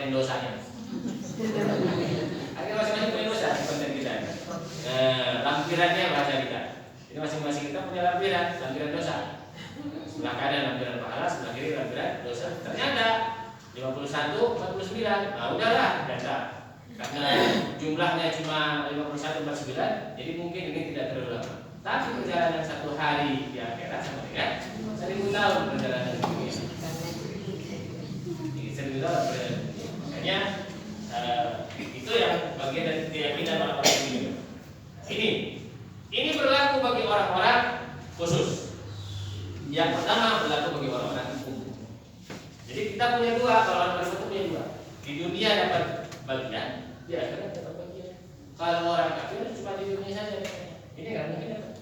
konten dosanya. Akhirnya masing-masing punya dosa di konten kita. Lampirannya bahasa kita. Jadi masing-masing kita punya lampiran dosa. Sebelah kanan lampiran pahala, sebelah kiri lampiran dosa. Ternyata 51, 49. Nah udahlah data. Karena jumlahnya cuma 51, 49, jadi mungkin ini tidak terlalu lama. Tapi perjalanan 1 hari di akhirat sama dengan 1000 tahun perjalanan di dunia. 1000 tahun perjalanan. Makanya itu yang bagian dari keyakinan orang-orang dunia. Ini berlaku bagi orang-orang khusus. Yang pertama berlaku bagi orang-orang umum. Jadi kita punya dua, kalau orang Islam punya dua. Di dunia dapat bagian, di akhirat dapat bagian. Kalau orang kafir cuma di dunia saja. Ini nggak mungkin dapat.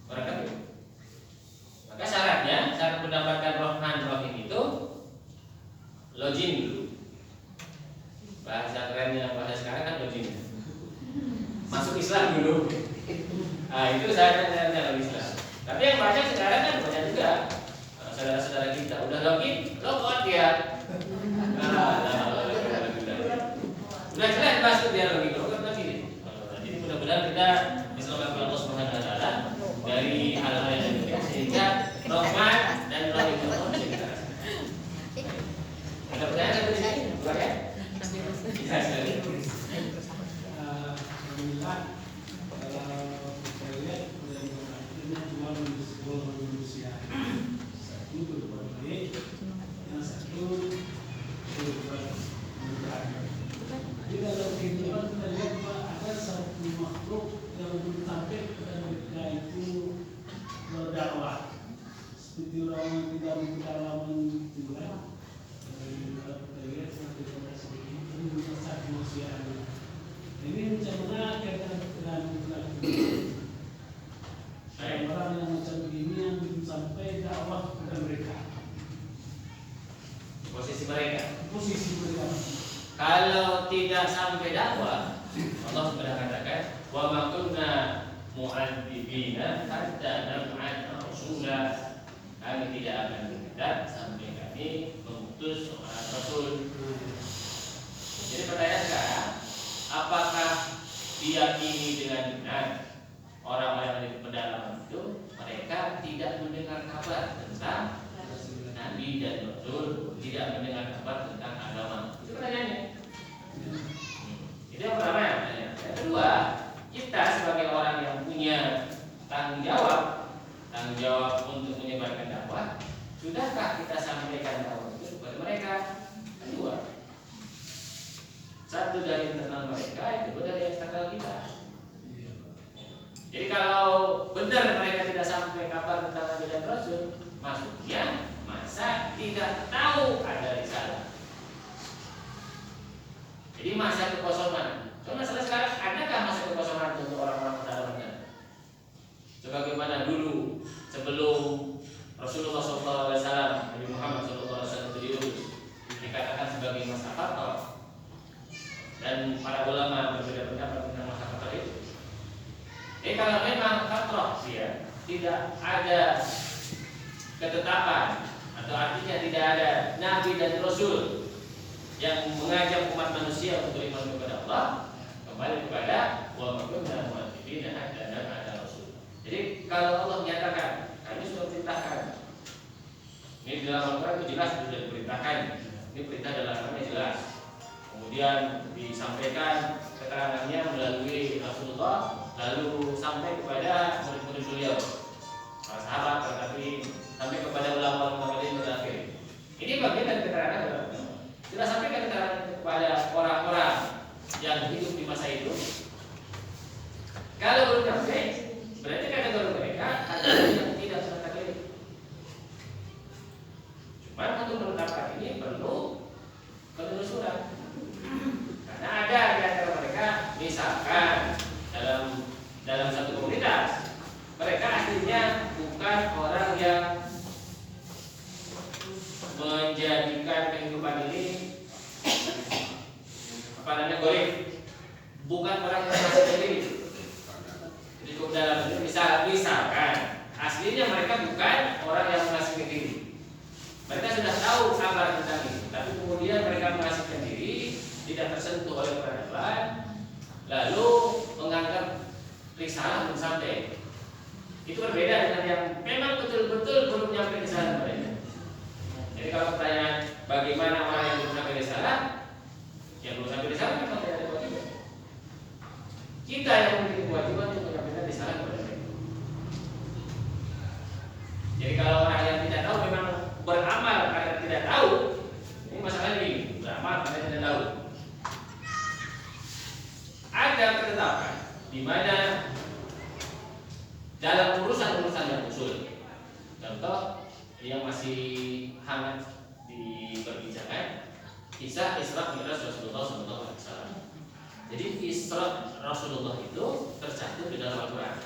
Orang kafir. Maka syarat mendapatkan Rahman Rahim itu login dulu. Bahasa keren yang bahasa sekarang kan login. Masuk Islam dulu. Nah itu syaratnya dalam Islam. Tapi yang banyak sekarang kan banyak juga saudara-saudara kita udah login, logout dia. Udah jelas masuk dia login, logout lagi. Jadi mudah-mudahan kita diselamatkan Allah Subhanahu Wa Taala dari hal-hal yang demikian sehingga Rahman dan Rahim Allah bisa kita rasakan. Ada pertanyaan dari sini? Bukan ya? Ya, sekali. Alhamdulillah, kalau kita lihat ini dua manusia, satu berbuat baik, yang satu berbuat murah. Jadi kalau kehidupan kita lihat ada satu makhluk yang belum sampai kepada mereka itu berdakwah, seperti orang yang tidak berpengalaman Tuhan. Kalau kita lihat seperti pada seperti ini satu manusia. Ini bagaimana kaitan dengan orang yang macam ini yang belum sampai dakwah kepada mereka. Posisi mereka. Kalau tidak sampai dakwah, Allah sudah katakan, wa ma kunna mu'adzibina hatta nab'atha rasula. Kami tidak akan bertindak sampai kami mengutus seorang rasul. Jadi pertanyaan sekarang, apakah diyakini dengan benar orang-orang yang di pedalaman itu mereka tidak mendengar kabar tentang Nabi dan Rasul, tidak mendengar kabar tentang agama? Itu pertanyaannya. Itu yang pertama ya. Yang kedua, kita sebagai orang yang punya tanggung jawab untuk menyebarkan dakwah, sudahkah kita sampaikan dakwah itu kepada mereka? Kedua, satu dari internal mereka, yang kedua dari eksternal kita. Jadi kalau benar mereka tidak sampai kabar tentang Nabi dan Rasul, maksudnya masa tidak tahu ada risalah. Jadi masa kekosongan. Cuma masalah sekarang, adakah masa kekosongan untuk orang-orang pedalaman? Sebagaimana dulu sebelum Rasulullah SAW, Nabi Muhammad SAW itu diutus, dikatakan sebagai masa fatrah. Dan para ulama berbeda pendapat tentang masa fatrah itu. Kalau memang fatrah dia tidak ada ketetapan atau artinya tidak ada Nabi dan Rasul yang mengajak umat manusia untuk iman kepada Allah, kembali kepada wa ma kunna mu'adzibina hatta nab'atha rasul. Jadi kalau Allah menyatakan kami sudah perintahkan, ini dalam Al-Quran itu jelas sudah diperintahkan. Ini perintah dalam Al-Quran jelas. Kemudian disampaikan keterangannya melalui Rasulullah, lalu sampai kepada murid-murid beliau, para sahabat, tetapi sampai kepada ulama-ulama yang terakhir. Ini bagian dari keterangan dalam Al-Quran. Kita sampaikan keterangan kepada orang-orang yang hidup di masa itu. Kalau belum sampai, berarti kategori mereka adalah yang tidak setakdir. Cuma untuk menetapkan ini perlu penelusuran. Karena ada di antara mereka, misalkan dalam satu komunitas, mereka aslinya bukan orang yang menjadikan kehidupan ini goib, bukan orang yang masih sendiri. Cukup dalam ini misalkan aslinya mereka bukan orang yang masih sendiri. Mereka sudah tahu kabar tentang itu, tapi kemudian mereka mengasingkan diri, tidak tersentuh oleh peradaban, lalu menganggap risalah belum sampai. Itu berbeda dengan yang memang betul-betul belum nyampe risalah mereka. Jadi kalau pertanyaan bagaimana orang yang belum sampai risalah, yang belum sampai risalah memang tidak ada kewajiban. Kita yang memiliki kewajiban untuk menyampaikan risalah kepada mereka. Jadi kalau orang yang tidak tahu memang beramal karena tidak tahu, ini masalahnya ini, beramal karena tidak tahu. Ada ketetapan di mana dalam urusan-urusan yang usul, contoh yang masih hangat diperbincangkan, kisah Isra Mi'raj Rasulullah SAW. Jadi Isra Rasulullah itu tercantum di dalam Al-Quran.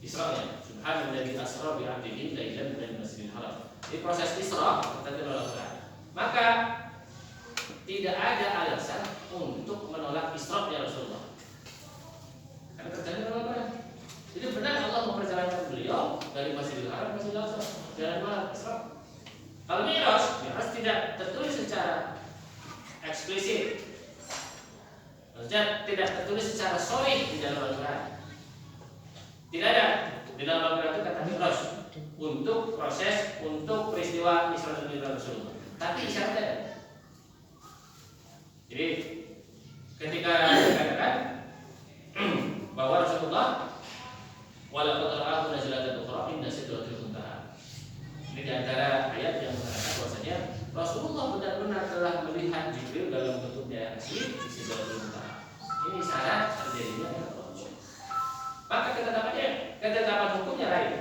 Isra-nya, Subhanalladzi asra bi 'abdihi lailan minal masjidil haram. Di proses Isra tercantum dalam Al-Quran. Maka tidak ada alasan untuk menolak Isra-nya Rasulullah. Karena tercantum dalam Al-Quran. Jadi benar Allah memperjalankan beliau dari Masjidil Haram ke Masjidil Aqsa, jalan malam Isra. Kalau Mi'raj tidak tertulis secara eksplisit, maksudnya tidak tertulis secara sharih di dalam Al-Quran. Tidak ada di dalam Al-Quran itu kata Mi'raj untuk proses, untuk peristiwa Isra dan Mi'raj Rasulullah. Tapi isyaratnya ada. Jadi ketika dikatakan bahwa Rasulullah walaqad ra'ahu nazlatan ukhra inda sidratil muntaha. Ini di antara ayat yang mengatakan bahwasanya Rasulullah benar-benar telah melihat Jibril dalam bentuknya yang asli di sidratil muntaha. Ini syarat terjadinya Mi'raj. Maka ketetapan hukumnya lain.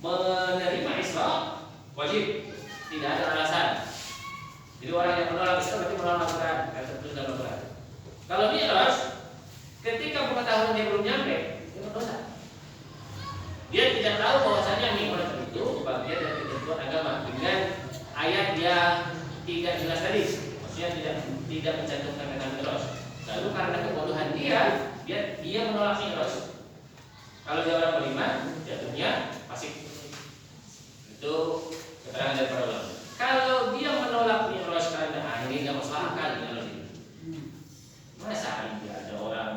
Menerima Isra wajib, tidak ada alasan. Jadi orang yang menolak Isra berarti menolak Al-Quran, kan tertulis dalam Al-Quran. Kalau Mi'raj, ketika pengetahuan dia belum nyampe, dia berdosa. Dia tidak tahu bahwasanya Mi'raj itu bagian dari ketentuan agama dengan ayat yang tidak jelas tadi. Maksudnya tidak mencantumkan kata Mi'raj. Lalu karena kebodohan dia menolak Mi'raj. Kalau dia orang beriman, jatuhnya fasik. Itu keterangan dari para ulama. Kalau dia menolak Mi'raj karena ini nggak masuk akal ini. Masa iya ada orang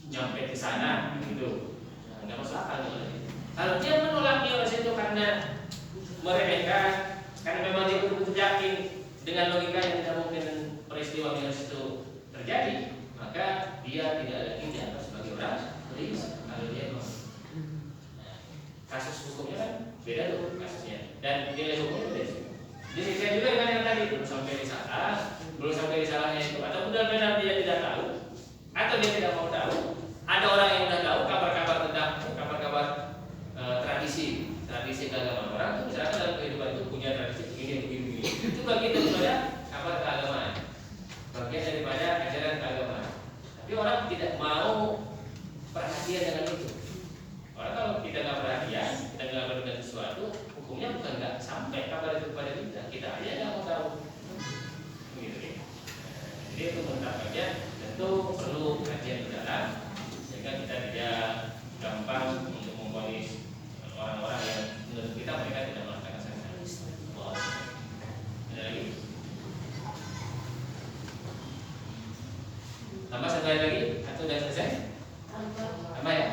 nyampe ke sana gitu? Nggak masuk akal ini. Kalau dia menolak Mi'raj itu karena meremehkan, karena memang dia betul-betul yakin dengan logika yang tidak mungkin peristiwa Mi'raj itu terjadi, maka dia tidak lagi dianggap sebagai orang beriman. Kalau dia mau, kasus hukumnya kan beda tuh kasusnya, dan nilai hukumnya beda. Jadi saya juga dengan yang tadi belum sampai risalahnya itu, atau benar-benar dia tidak tahu, atau dia tidak mau tahu. Ada orang yang sudah tahu kabar-kabar tentang tradisi keagamaan orang itu, misalnya dalam kehidupan itu punya tradisi begini. Itu bagian daripada kabar keagamaan, bagian daripada ajaran keagamaan. Tapi orang tidak mau perhatian dengan itu. Orang kalau kita nggak perhatian, kita nggak melakukan sesuatu, hukumnya bukan nggak sampai kabar itu kepada kita aja nggak mau tahu. Begitu ya. Jadi itu menetapkannya tentu perlu kajian mendalam sehingga kita tidak gampang untuk memvonis orang-orang yang menurut kita mereka tidak melakukan saksi. Ada lagi? Tambah satu lagi atau sudah selesai? Tambah ya?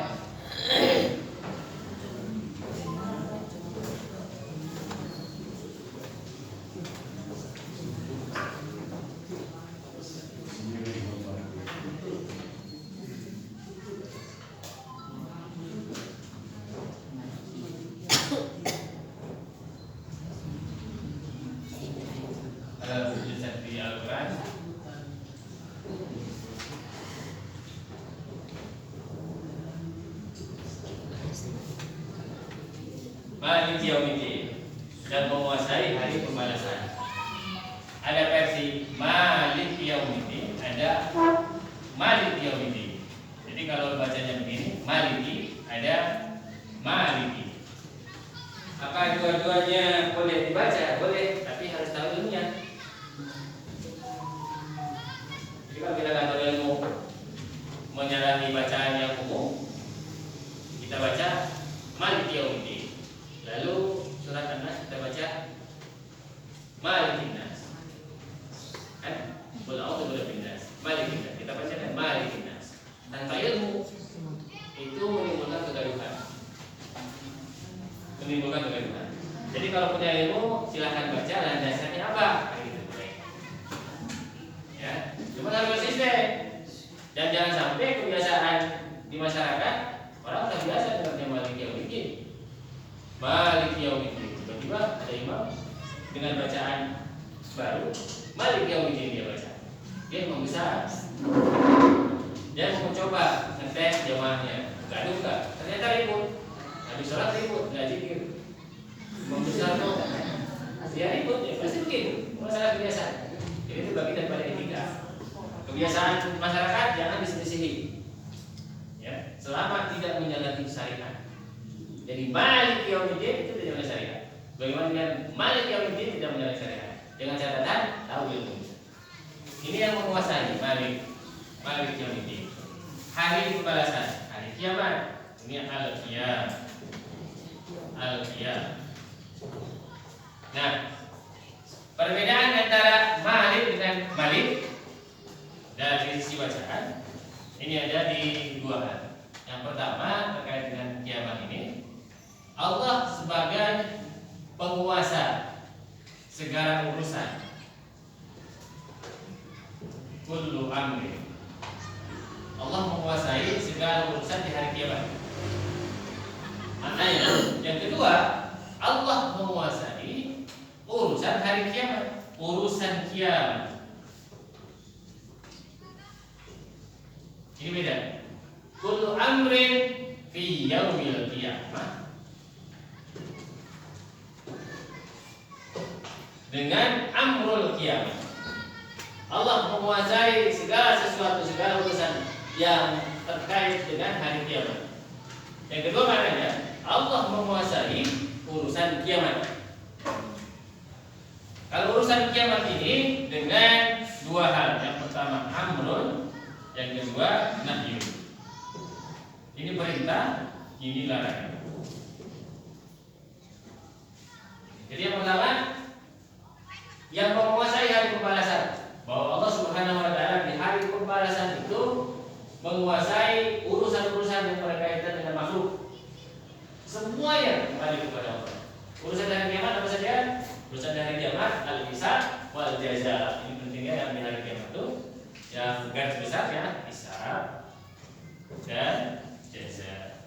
Malik Yaumiddin dan menguasai hari pembalasan. Ada versi Malik Yaumiddin, ada Malik Yaumiddin. Jadi kalau bacanya begini, Maliki, ada Maliki. Apa dua-duanya boleh dibaca? Boleh, tapi harus tahu ilmunya. Jadi kalau kita nggak tahu ilmu menyalahi bacaan yang umum, kita baca Malik Yaumiddin. Lalu surat An-Nas kita baca Malikin Nas. Dan jangan sampai kebiasaan di masyarakat orang sudah biasa dengan Maliki Yaumiddin. Maliki Yaumiddin. Tiba-tiba ada imam dengan bacaan baru, Maliki Yaumiddin dia baca. Dia memang besar. Dia mau mencoba ngetes jamaahnya, gaduh nggak? Ternyata ribut. Habis sholat ribut, nggak zikir. Membesar tuh, dia ribut ya pasti begitu. Masalah kebiasaan. Jadi itu bagian daripada etika. Kebiasaan masyarakat jangan diselisihi. Ya, selama tidak menyalahi syariat. Jadi Maliki Yaumiddin itu tidak menyalahi syariat. Bagaimana dengan Maliki Yaumiddin tidak menyalahi syariat? Dengan catatan tahu ilmu. Ini yang menguasai Maliki Yaumiddin. Hari pembalasan, hari kiamat. Ini al-qiyam. Al-qiyam. Nah, perbedaan antara Malik dengan Malik dari sisi bacaan ini ada di dua hal. Yang pertama terkait dengan kiamat ini, Allah sebagai penguasa segala urusan. Kullu amri. Allah menguasai segala urusan di hari kiamat. Maknanya, yang kedua, Allah menguasai urusan hari kiamat, urusan kiamat. Ini beda. Kullu amrin fi yaumil qiyamah dengan amrul qiyamah. Allah menguasai segala sesuatu, segala urusan yang terkait dengan hari kiamat. Yang kedua maknanya Allah menguasai urusan kiamat. Kalau urusan kiamat ini dengan dua hal. Yang pertama amrun, yang kedua nahyun. Ini perintah, ini larangan. Jadi yang pertama, yang menguasai hari pembalasan, bahwa Allah Subhanahu wa taala di hari pembalasan itu menguasai urusan-urusan yang berkaitan dengan makhluk. Semuanya kembali kepada Allah. Urusan hari kiamat apa saja? Urusan hari kiamat al-hisab wal jaza. Ini pentingnya yang di hari kiamat itu yang garis besarnya hisab dan jaza.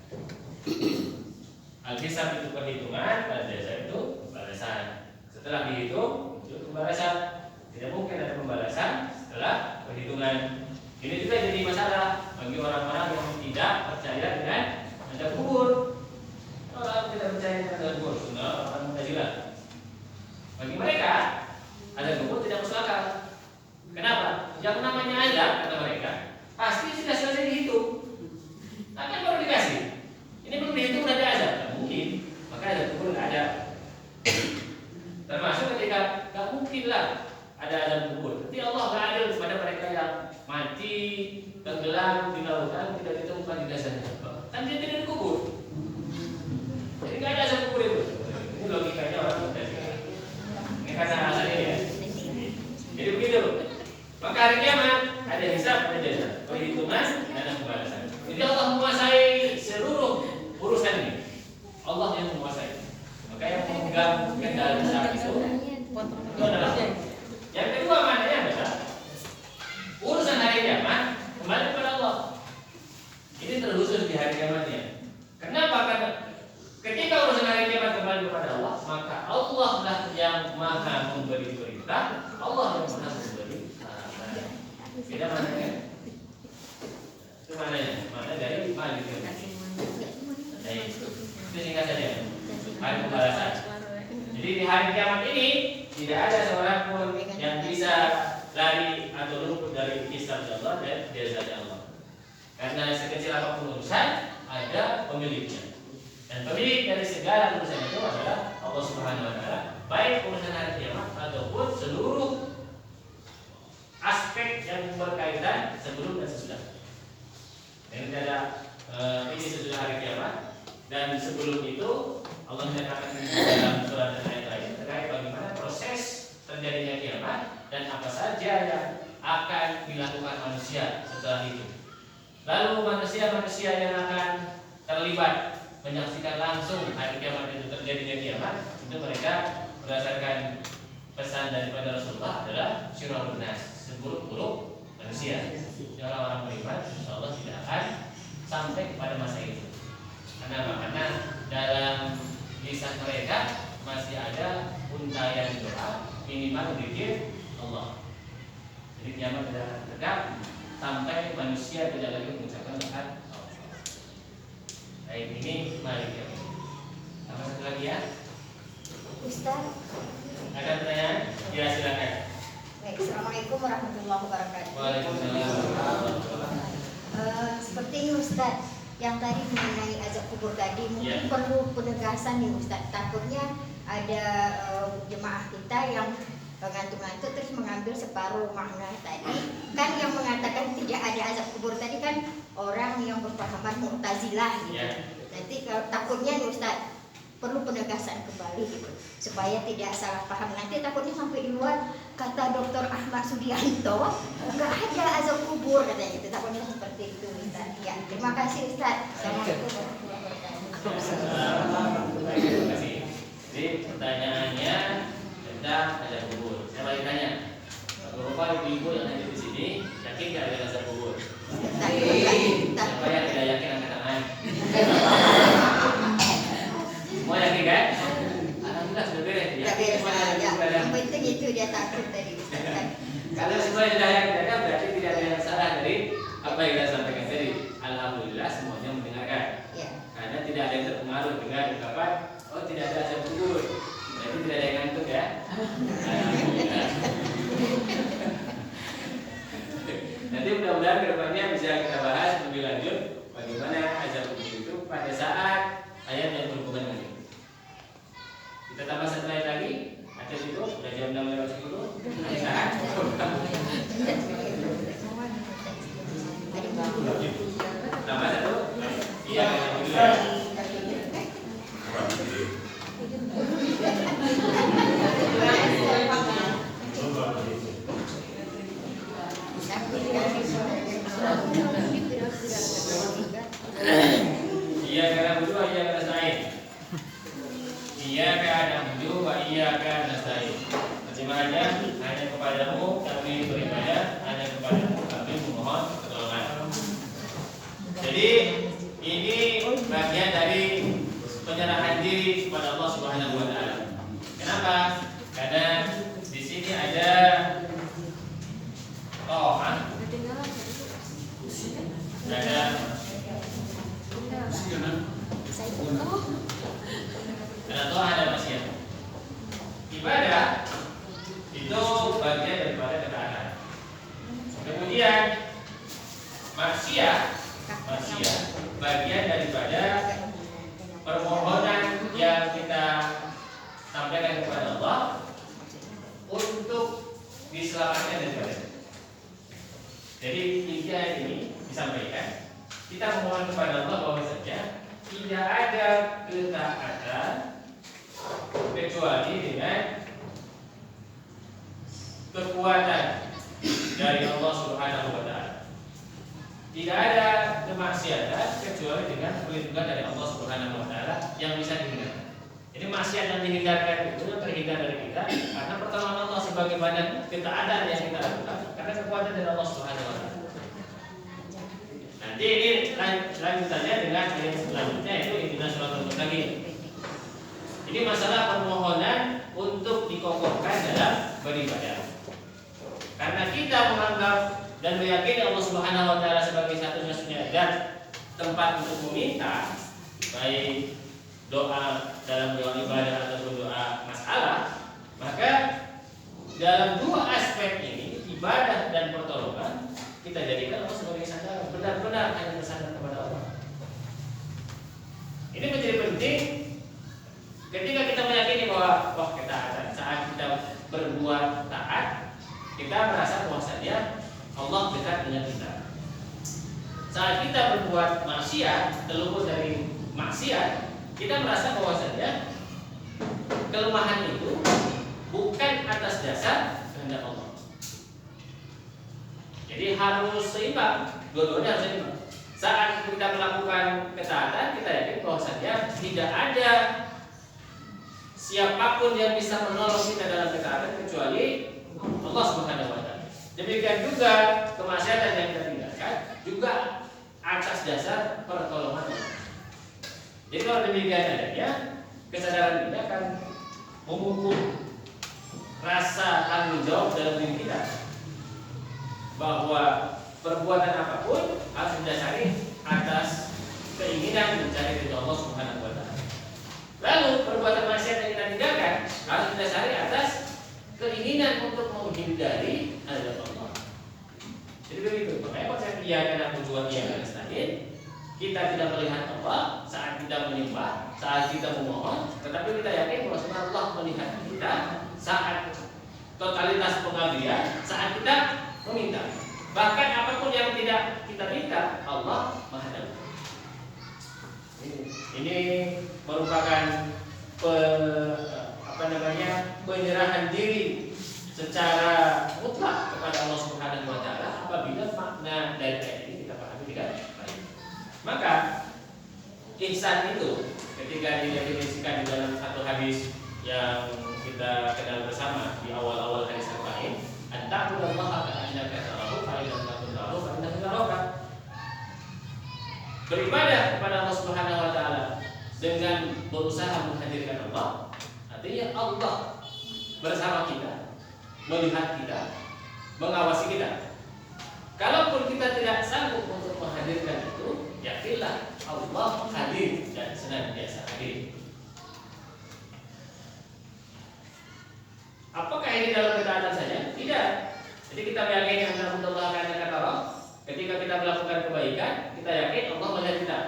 Al-hisab itu perhitungan, al-jaza itu pembalasan. Setelah dihitung itu pembalasan. Tidak mungkin ada pembalasan setelah perhitungan. Ini juga jadi masalah bagi orang-orang yang tidak percaya dengan azab kubur. Orang tidak percaya dengan azab kubur, orang Mu'tazilah. Bagi mereka azab kubur tidak masuk akal. Kenapa? Yang namanya azab kata mereka pasti sudah selesai dihitung. Akan baru dikasih. Ini belum dihitung udah ada azab. Tidak mungkin. Maka azab kubur tidak ada. Termasuk ketika tidak mungkinlah ada azab kubur. Tapi Allah tidak adil kepada mereka yang mati tenggelam di lautan tidak ditemukan di dasarnya. Kan dia tidak dikubur. Jadi tidak ada azab kubur itu. Ini logikanya orang Mu'tazilah. Ini karena alasannya ya. Jadi begitu. Maka hari kiamat ada hisab, ada jaza, perhitungan, ada pembalasan. Jadi Allah menguasai seluruh urusan ini. Allah yang menguasai. Maka yang memegang kendali saat itu adalah Allah. Yang kedua maknanya adalah urusan hari kiamat kembali kepada Allah. Ini terkhusus di hari kiamatnya. Kenapa? Karena ketika urusan hari kiamat kembali kepada Allah, maka Allah lah yang maha memberi perintah, Allah yang maha memberi larangan. Beda maknanya. Itu maknanya. Makna dari Malik. Itu singkat saja. Hari pembalasan. Jadi di hari kiamat ini tidak ada seorang pun yang bisa lari atau luput dari hisab Allah dan jaza Allah. Karena sekecil apapun urusan ada pemiliknya. Dan pemilik dari segala urusan itu adalah Allah Subhanahu wa taala, baik urusan hari kiamat ataupun seluruh aspek yang berkaitan sebelum dan sesudah. Dan tidak ada ini sesudah hari kiamat dan sebelum itu Allah menyatakan dalam surat dan ayat lain terkait bagaimana proses terjadinya kiamat dan apa saja yang akan dilakukan manusia setelah itu. Lalu manusia-manusia yang akan terlibat menyaksikan langsung hari kiamat itu terjadinya kiamat, itu mereka berdasarkan pesan daripada Rasulullah adalah syirrun nas, seburuk-buruk manusia. Orang-orang beriman sampai kepada masa itu. Kenapa? Karena dalam lisan mereka masih ada untayan doa minimal zikir Allah. Jadi kiamat tidak dekat sampai manusia tidak lagi mengucapkan Allah. Baik, ini mari kita. Tambah satu lagi ya. Ustaz. Ada pertanyaan? Ya silakan. Baik, Assalamualaikum warahmatullahi wabarakatuh. Waalaikumsalam. Seperti ini Ustaz, yang tadi mengenai azab kubur tadi mungkin Ya. perlu penegasan nih Ustaz. Takutnya ada jemaah kita yang ngantuk-ngantuk terus mengambil separuh makna tadi. Kan yang mengatakan tidak ada azab kubur tadi kan orang yang berpahaman Mu'tazilah gitu. Ya. Nanti kalau takutnya nih Ustaz perlu penegasan kembali gitu supaya tidak salah paham. Nanti takutnya sampai di luar kata Dr. Ahmad Sudianto nggak ada azab kubur katanya gitu. Takutnya seperti itu Ustaz. Ya, terima kasih Ustaz. Assalamualaikum warahmatullahi wabarakatuh. Terima kasih. Jadi pertanyaannya tentang azab kubur. Saya balik tanya. Beberapa ibu-ibu yang ada di sini yakin nggak ada azab kubur? Siapa yang tidak yakin angkat tangan? Semua yakin kan? Alhamdulillah sudah beres. Yakin semua ada Ya, kubur. yang penting itu dia takut tadi Ustaz. Kalau semua sudah yakin ada berarti tidak ada yang salah dari apa yang kita sampaikan tadi. Alhamdulillah semuanya mendengarkan. Ya. Karena tidak ada yang terpengaruh dengan ungkapan oh tidak ada azab kubur. Berarti tidak ada yang ngantuk ya. Alhamdulillah. Nanti mudah-mudahan kedepannya bisa kita bahas lebih lanjut bagaimana azab kubur itu pada saat ayat yang berhubungan dengan itu. Kita tambah satu ayat lagi. Ada situ sudah jam 6:10. Ada tambah satu. Iya, alhamdulillah. Iya karena berdua iya karena nasta'in. Iya karena berdua iya karena nasta'in. Terjemahannya hanya kepadamu kami beribadah, hanya kepadamu kami memohon pertolongan. Jadi ini bagian dari penyerahan diri kepada Allah Subhanahu wa taala. Kenapa? Karena di sini ada to'ah. Ada to'ah ada maksiat. Ibadah itu bagian daripada ketaatan. Kemudian maksiat bagian daripada permohonan yang kita sampaikan kepada Allah untuk diselamatkan daripada. Jadi tiga ini disampaikan. Kita memohon kepada Allah bahwa saja tidak ada ketaatan kecuali dengan kekuatan dari Allah Subhanahu wa taala. Tidak ada kemaksiatan kecuali dengan perlindungan dari Allah Subhanahu wa taala yang bisa dihindarkan. Jadi maksiat yang dihindarkan itu terhindar dari kita karena pertolongan Allah sebagaimana ketaatan yang kita lakukan karena kekuatan dari Allah Subhanahu wa taala. Nanti ini lanjutannya dengan ayat selanjutnya yaitu ihdinas shiratal mustaqim. Ini masalah permohonan untuk dikokohkan dalam beribadah. Karena kita menganggap dan meyakini Allah Subhanahu wa taala sebagai satu-satunya zat tempat untuk meminta, baik doa dalam doa ibadah ataupun doa masalah, maka dalam dua aspek ini, ibadah dan pertolongan, kita jadikan Allah sebagai sandaran, benar-benar hanya bersandar kepada Allah. Ini menjadi penting ketika kita meyakini bahwa ketaatan saat kita berbuat taat, kita merasa bahwasanya Allah dekat dengan kita. Saat kita berbuat maksiat, terluput dari maksiat, kita merasa bahwasanya kelemahan itu bukan atas dasar kehendak Allah. Jadi harus seimbang, dua-duanya harus seimbang. Saat kita melakukan ketaatan, kita yakin bahwasanya tidak ada siapapun yang bisa menolong kita dalam ketaatan kecuali Allah Subhanahu wa taala. Demikian juga kemaksiatan yang kita tinggalkan juga atas atas dasar pertolongan Allah. Jadi kalau demikian adanya, kesadaran ini akan memupuk rasa tanggung jawab dalam diri kita bahwa perbuatan apapun harus didasari atas keinginan mencari ridho Allah Subhanahu wa taala. Lalu perbuatan maksiat yang kita tinggalkan harus didasari atas keinginan untuk menghindari azab Allah. Jadi begitu. Makanya konsep iya karena tujuan iya karena nasta'in, kita tidak melihat Allah saat kita menyembah, saat kita memohon, tetapi kita yakin bahwa Allah melihat kita saat totalitas pengabdian, saat kita meminta. Bahkan apapun yang tidak kita minta, Allah Maha tahu. Ini merupakan penyerahan diri secara mutlak kepada Allah Subhanahu wa taala apabila makna dari ayat ini kita pahami dengan baik. Maka ihsan itu ketika didefinisikan di dalam satu hadis yang kita kenal bersama di awal-awal hadis Al-Qur'an, "Anta'budallaha ka'annaka tarahu fa in lam takun tarahu fa innahu yaraka." Beribadah kepada Allah Subhanahu wa taala dengan berusaha menghadirkan Allah, artinya Allah bersama kita, melihat kita, mengawasi kita. Kalaupun kita tidak sanggup untuk menghadirkan itu, yakinlah Allah hadir dan senantiasa hadir. Apakah ini dalam ketaatan saja? Tidak. Jadi kita meyakini Allah karena kata Allah. Ketika kita melakukan kebaikan, kita yakin Allah melihat kita.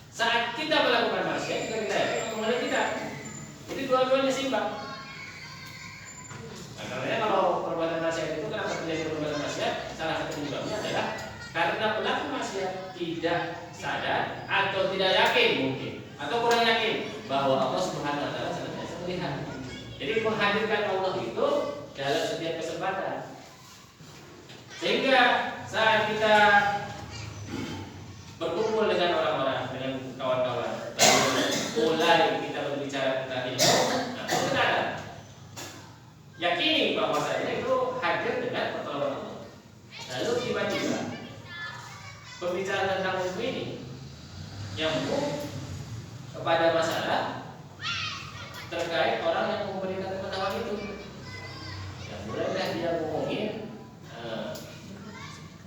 Saat kita melakukan maksiat, kita yakin Allah melihat kita. Jadi dua-duanya seimbang. Nah, karena kalau perbuatan maksiat itu kenapa terjadi perbuatan maksiat? Salah satu penyebabnya adalah karena pelaku maksiat tidak sadar atau tidak yakin mungkin atau kurang yakin bahwa Allah Subhanahu wa taala senantiasa melihat. Jadi menghadirkan Allah itu dalam setiap kesempatan. Sehingga saat kita berkumpul dengan orang-orang, dengan kawan-kawan, lalu mulai kita berbicara tentang ilmu, nah itu ada. Yakini bahwa saya itu hadir dengan pertolongan Allah. Lalu tiba-tiba pembicaraan tentang ilmu ini nyambung kepada masalah terkait orang yang memberikan pengetahuan itu. Ya mulailah dia ngomongin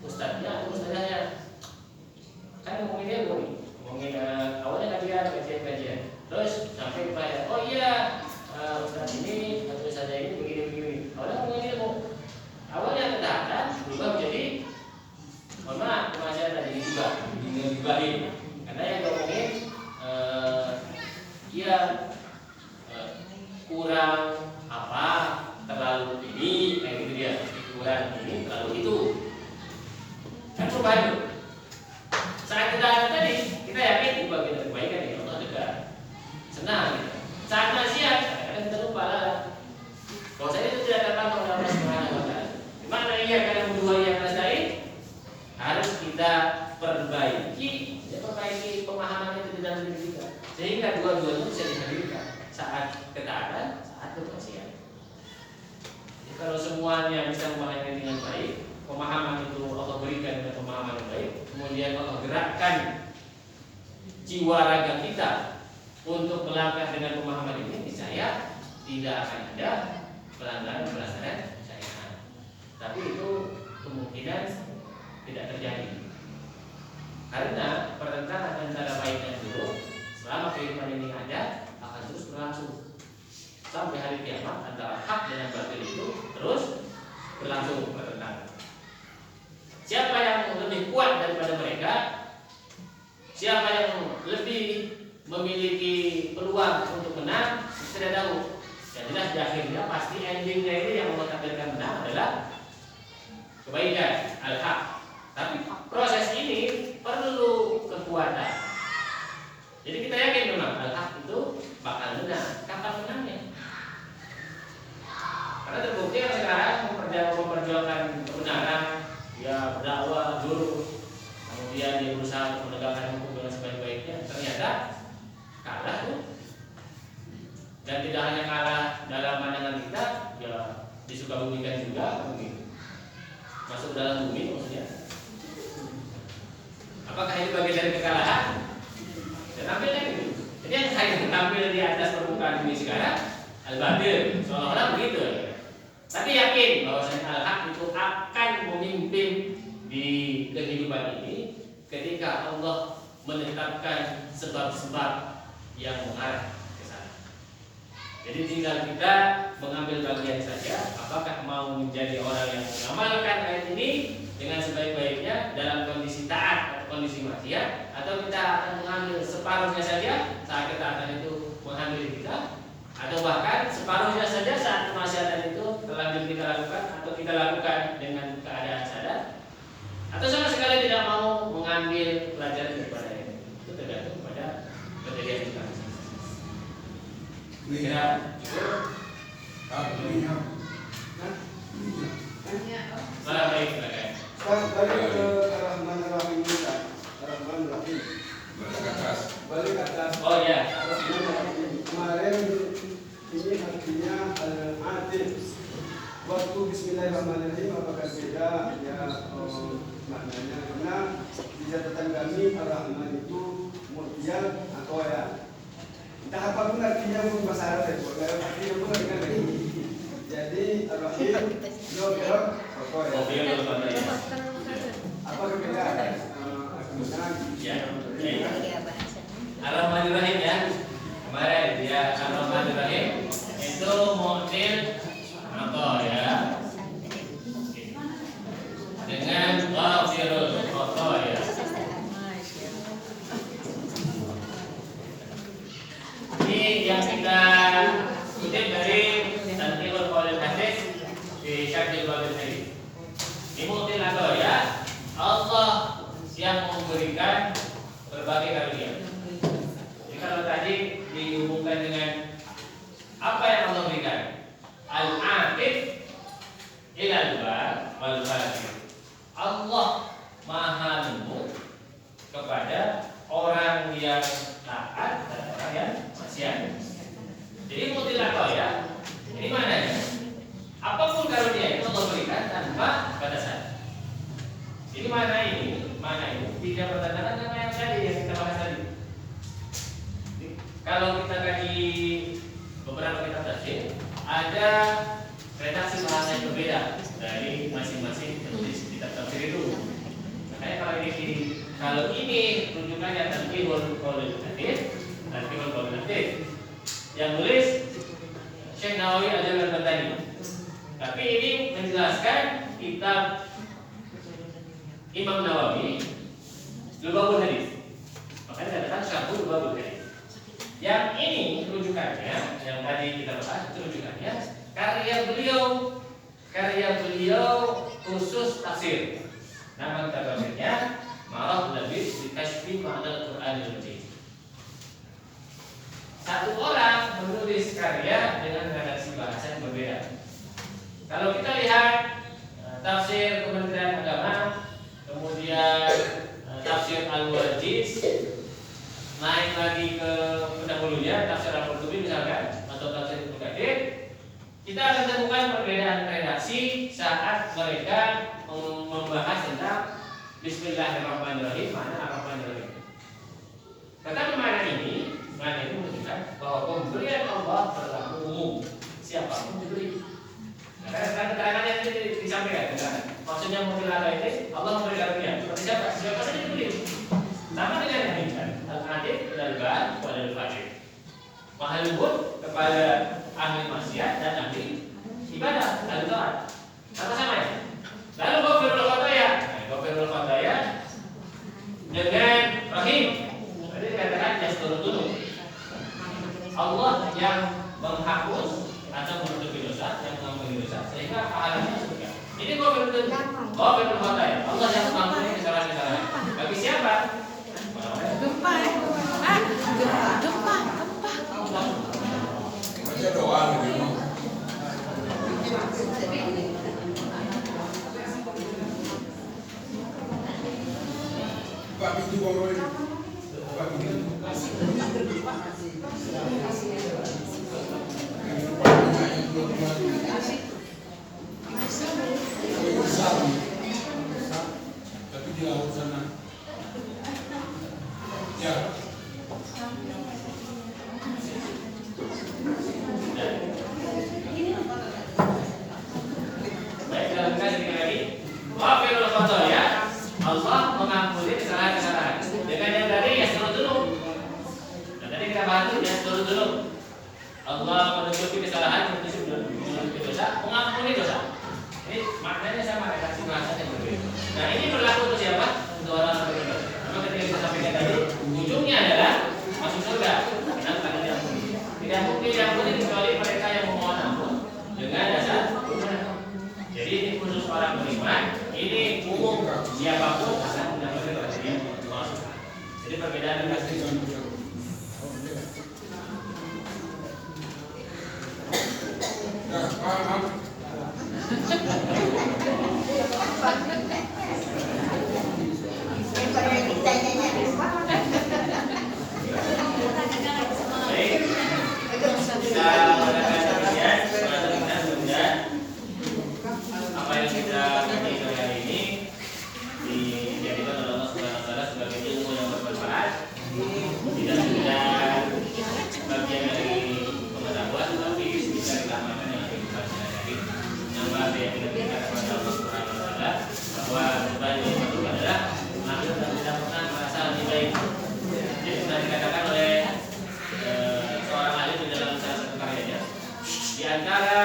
ustadznya atau ustadzanya. Kan ngomongin dia ngomongin awalnya kajian. Terus sampai kepada oh iya ustadz ini atau ustadznya ini begini. Awalnya ngomongin ilmu. Awalnya ketaatan berubah menjadi mohon maaf kemaksiatan tadi digibahin. Karena yang ngomongin iya kurang apa terlalu ini kayak gitu dia kurang ini terlalu itu kan perubahan itu. Saat kita ada tadi kita yakin itu bagian dari kebaikan ya Allah dekat senang gitu. Saat maksiat kadang kita lupa lah kalau saya itu tidak datang kepada Allah Subhanahu wa taala. Dimana iya karena berdua yang nasta'in harus kita perbaiki pemahaman itu di dalam diri kita sehingga dua-duanya bisa dihadirkan saat ketaatan, saat bermaksiat. Jadi kalau semuanya bisa memahami dengan baik, pemahaman itu Allah berikan dengan pemahaman yang baik, kemudian Allah gerakkan jiwa raga kita untuk melangkah dengan pemahaman ini, niscaya tidak akan ada pelanggaran syariat. Tapi itu kemungkinan tidak terjadi. Karena pertentangan antara baik dan buruk selama kehidupan ini ada akan terus berlangsung sampai hari kiamat. Antara hak dengan batil itu terus berlangsung pertentangan. Siapa yang lebih kuat daripada mereka, siapa yang lebih memiliki peluang untuk menang, tidak tahu. Dan jelas di akhirnya pasti endingnya ini yang mentakdirkan menang adalah kebaikan, al-haq. Tapi proses ini perlu kekuatan. Jadi kita yakin memang al-haq itu bakal menang. Kapan menangnya? Karena terbukti kan sekarang memperjuangkan kebenaran, dia berdakwah dulu, kemudian dia berusaha untuk menegakkan hukum dengan sebaik-baiknya, ternyata kalah tuh. Dan tidak hanya kalah dalam pandangan kita, ya disukabumikan juga, mungkin masuk dalam bumi maksudnya. Apakah itu bagian dari kekalahan? Dan tampilkan itu. Jadi yang hanya tampil di atas permukaan bumi sekarang al-batil, seolah-olah begitu. Tapi yakin bahwasanya al-haq itu akan memimpin di kehidupan ini ketika Allah menetapkan sebab-sebab yang mengarah ke sana. Jadi tinggal kita mengambil bagian saja, apakah mau menjadi orang yang mengamalkan ayat ini dengan sebaik-baiknya dalam kondisi taat atau kondisi maksiat, atau kita akan mengambil separuhnya saja saat ketaatan itu menghampiri kita, atau bahkan separuhnya saja saat kemaksiatan itu terlanjur kita lakukan atau kita lakukan dengan keadaan sadar, atau sama sekali tidak mau mengambil pelajaran daripada ini. Itu tergantung pada kejadian kita. Kira malah baik silakan. Balik ke Ar-Rahman-Ar-Rahim kita. Ar-Rahman-Ar-Rahim. Balik ke atas. Oh ya. Kemarin ini artinya al-atif. Waktu Bismillahirrahmanirrahim apakah beda ya maknanya? Karena di catatan kami Ar-Rahman itu mu'tiyal atau ya. Entah apa pun artinya pun bahasa Arab ya. Artinya pun artinya ini. Jadi Ar-Rahim no apa perbedaan? Ya. Ar-Rahmanir-Rahim ya. Kemarin dia Ar-Rahmanir-Rahim itu model apa ya? Dengan ghafirul khotoya. Ini yang kita kutip dari Tanqihul Qaulil Hadis di Syarhil Qaulil Hadis. Ini model apa ya? Allah yang memberikan berbagai karunia. Jadi kalau tadi dihubungkan dengan apa yang Allah berikan, al-atif ilal wal batil. Allah Maha lembut kepada orang yang taat dan orang yang maksiat. Jadi mutilakoh ya. Ini maknanya apapun karunia itu Allah berikan tanpa batasan. Jadi mana ini tidak bertentangan sama yang tadi yang kita bahas tadi. Kalau kita kaji beberapa kitab tafsir, ada redaksi bahasa yang berbeda dari masing-masing penulis kitab tafsir itu. Makanya kalau ini rujukannya Tanqihul Qaulil Hadis, Tanqihul Qaulil Hadis, yang nulis Syekh Nawawi Al-Albani. Tapi ini menjelaskan kitab Imam Nawawi Lubabul Hadis. Makanya dikatakan Syarhul Lubabul Hadis. Yang ini rujukannya, yang tadi kita bahas itu rujukannya karya beliau khusus tafsir. Nama tafsirnya Ma'ruf Labis bi Kashfi Ma'na Al-Qur'anil Majid. Satu orang menulis karya dengan redaksi bahasa yang berbeda. Kalau kita lihat tafsir Kementerian Agama, kemudian tafsir Al-Wajiz, naik lagi ke pendahulunya tafsir Al-Qurtubi misalkan, atau tafsir Ibnu Katsir, kita akan temukan perbedaan redaksi saat mereka membahas tentang Bismillahirrahmanirrahim, mana Ar-Rahmanirrahim. Tetapi mana ini menunjukkan bahwa pemberian Allah berlaku umum, siapapun diberi. Nah, keterangan yang disampaikan, maksudnya mutilakoh ini Allah memberi karunia seperti siapa saja diberi. Sama dengan yang ini kan, al-atif ilal wal batil. Maha lembut kepada ahli maksiat dan ahli ibadah, ahli taat. Sama-sama ya. Lalu ghafirul khotoya dengan rahim. Berarti dikatakan yasturudun. Allah yang menghapus atau menutupi dosa, yang mengampuni dosa, sehingga pahalanya surga. Ini ghafirul khotoya. Allah yang mengampuni kesalahan-kesalahan. Bagi siapa? Gempa. Baca doa gitu. Pak Bintu Boroy. Pak Bintu. Tapi di laut sana. tidak sekedar bagian dari pengetahuan, tapi bisa dilakukan dengan kehidupan sehari-hari. Nambah yang diberikan kepada Allah Subhanahu Wa Taala bahwa sebagai itu adalah makhluk yang tidak pernah merasa lebih baik. Jadi sudah dikatakan oleh seorang alim di dalam salah satu karyanya, di antara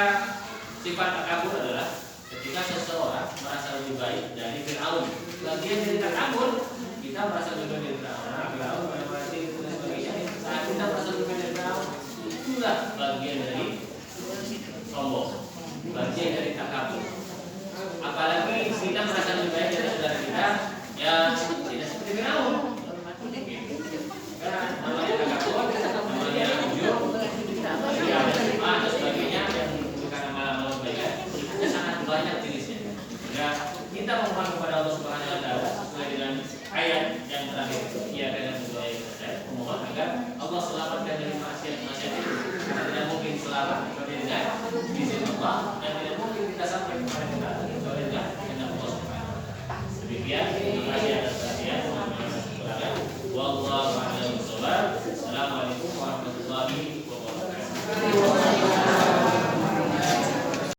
sifat takabur adalah ketika seseorang merasa lebih baik dari Fir'aun. Bagian dari takabur, kita merasa lebih baik dari Fir'aun, berarti itu dan sebagainya. Saat kita merasa lebih baik dari Fir'aun, itulah bagian dari sombong, bagian dari takabur. Apalagi kita merasa lebih baik dari saudara kita yang tidak seperti Fir'aun. Karena namanya takabur, namanya ujub, namanya atau sebagainya yang bukan amal-amal kebaikan, itu sangat banyak jenisnya. Sehingga kita memohon kepada Allah Subhanahu Wa Taala sesuai dengan ayat yang terakhir, ia akan berdoa saya memohon agar Allah selamatkan dari maksiat-maksiat itu. Karena tidak mungkin selamat kecuali dengan izin Allah, dan tidak mungkin kita sampai kepada